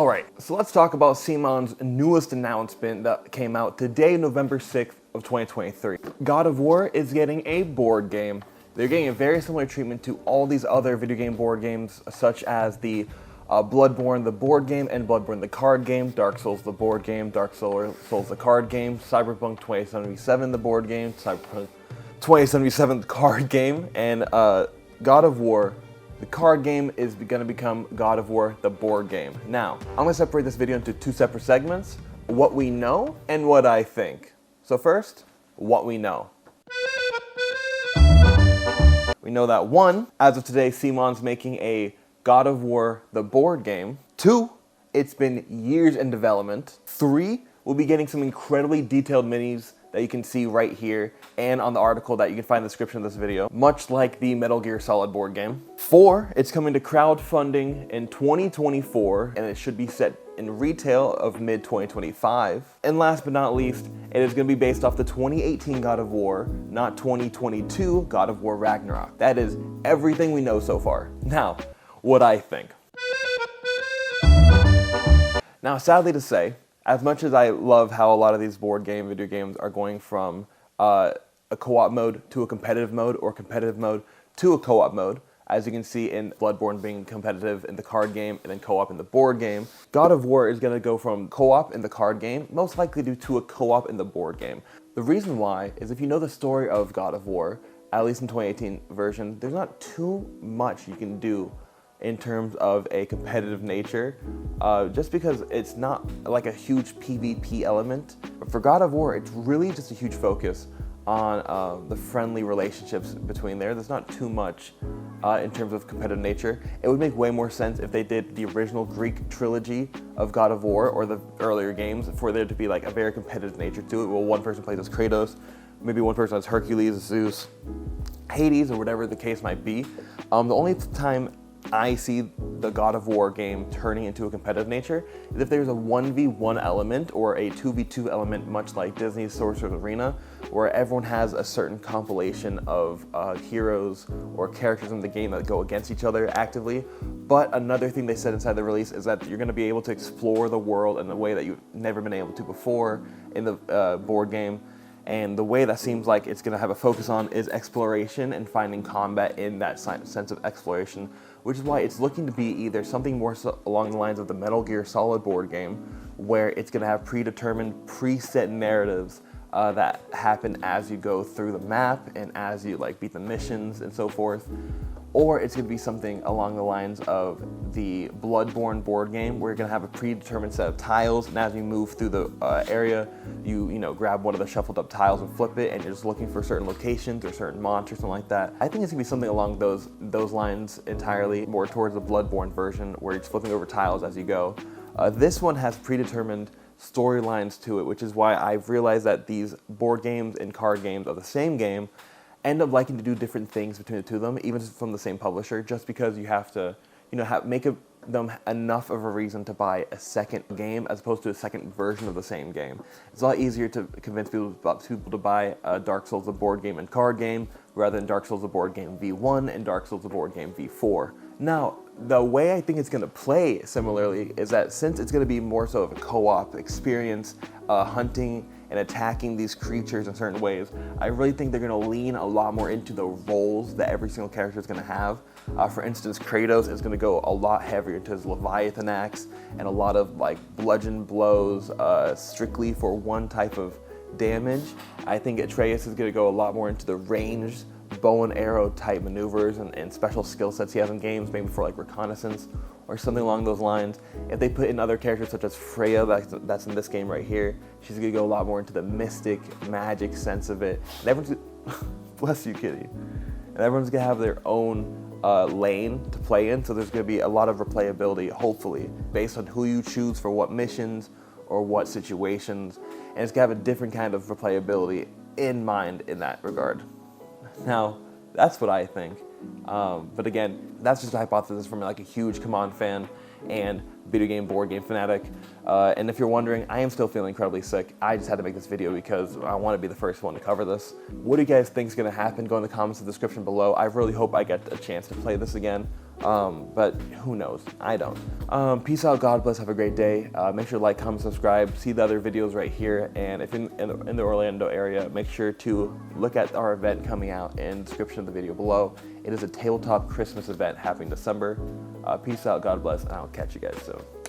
Alright, so let's talk about CMON's newest announcement that came out today, November 6th of 2023. God of War is getting a board game. They're getting a very similar treatment to all these other video game board games, such as the Bloodborne the board game and Bloodborne the card game, Dark Souls the board game, Dark Souls the card game, Cyberpunk 2077 the board game, Cyberpunk 2077 the card game, and God of War the card game is going to become God of War the board game. Now, I'm going to separate this video into two separate segments, what we know and what I think. So first, what we know. We know that 1, as of today, CMON's making a God of War the board game. 2, it's been years in development. 3, we'll be getting some incredibly detailed minis that you can see right here and on the article that you can find in the description of this video, much like the Metal Gear Solid board game. 4, it's coming to crowdfunding in 2024, and it should be set in retail of mid-2025. And last but not least, it is going to be based off the 2018 God of War, not 2022 God of War Ragnarok. That is everything we know so far. Now, what I think. Now, sadly to say, as much as I love how a lot of these video games are going from a co-op mode to a competitive mode, or competitive mode to a co-op mode, as you can see in Bloodborne being competitive in the card game and then co-op in the board game, God of War is going to go from co-op in the card game, most likely to a co-op in the board game. The reason why is if you know the story of God of War, at least in 2018 version, there's not too much you can do in terms of a competitive nature, just because it's not like a huge PvP element. But for God of War, it's really just a huge focus on the friendly relationships between there. There's not too much in terms of competitive nature. It would make way more sense if they did the original Greek trilogy of God of War, or the earlier games, for there to be like a very competitive nature to it. Well, one person plays as Kratos, maybe one person as Hercules, Zeus, Hades, or whatever the case might be. The only time I see the God of War game turning into a competitive nature is if there's a 1v1 element or a 2v2 element, much like Disney's Sorcerer's Arena, where everyone has a certain compilation of heroes or characters in the game that go against each other actively. But another thing they said inside the release is that you're going to be able to explore the world in a way that you've never been able to before in the board game. And the way that seems like it's going to have a focus on is exploration and finding combat in that sense of exploration, which is why it's looking to be either something more along the lines of the Metal Gear Solid board game, where it's going to have predetermined, preset narratives that happen as you go through the map and as you beat the missions and so forth. Or it's going to be something along the lines of the Bloodborne board game, where you're going to have a predetermined set of tiles, and as you move through the area, you grab one of the shuffled up tiles and flip it, and you're just looking for certain locations or certain monsters, something like that. I think it's going to be something along those lines entirely, more towards the Bloodborne version, where you're just flipping over tiles as you go. This one has predetermined storylines to it, which is why I've realized that these board games and card games of the same game end up liking to do different things between the two of them, even from the same publisher, just because you have to, make them enough of a reason to buy a second game as opposed to a second version of the same game. It's a lot easier to convince people to buy Dark Souls the board game and card game rather than Dark Souls the board game V1 and Dark Souls the board game V4. Now, the way I think it's going to play similarly is that since it's going to be more so of a co-op experience, hunting and attacking these creatures in certain ways, I really think they're going to lean a lot more into the roles that every single character is going to have. For instance, Kratos is going to go a lot heavier into his Leviathan axe and a lot of bludgeon blows strictly for one type of damage. I think Atreus is going to go a lot more into the ranged bow and arrow type maneuvers and special skill sets he has in games, maybe for reconnaissance or something along those lines. If they put in other characters such as Freya, that's in this game right here, she's gonna go a lot more into the mystic, magic sense of it. And everyone's bless you, kitty. And everyone's gonna have their own lane to play in, so there's gonna be a lot of replayability, hopefully, based on who you choose for what missions or what situations, and it's gonna have a different kind of replayability in mind in that regard. Now, that's what I think. But again, that's just a hypothesis from a huge CMON fan and video game board game fanatic. And if you're wondering, I am still feeling incredibly sick. I just had to make this video because I want to be the first one to cover this. What do you guys think is going to happen? Go in the comments in the description below. I really hope I get a chance to play this again. But who knows? I don't. Peace out, God bless, have a great day. Make sure to like, comment, subscribe, see the other videos right here, and if you're in the Orlando area, make sure to look at our event coming out in the description of the video below. It is a tabletop Christmas event happening December. Peace out, God bless, and I'll catch you guys soon.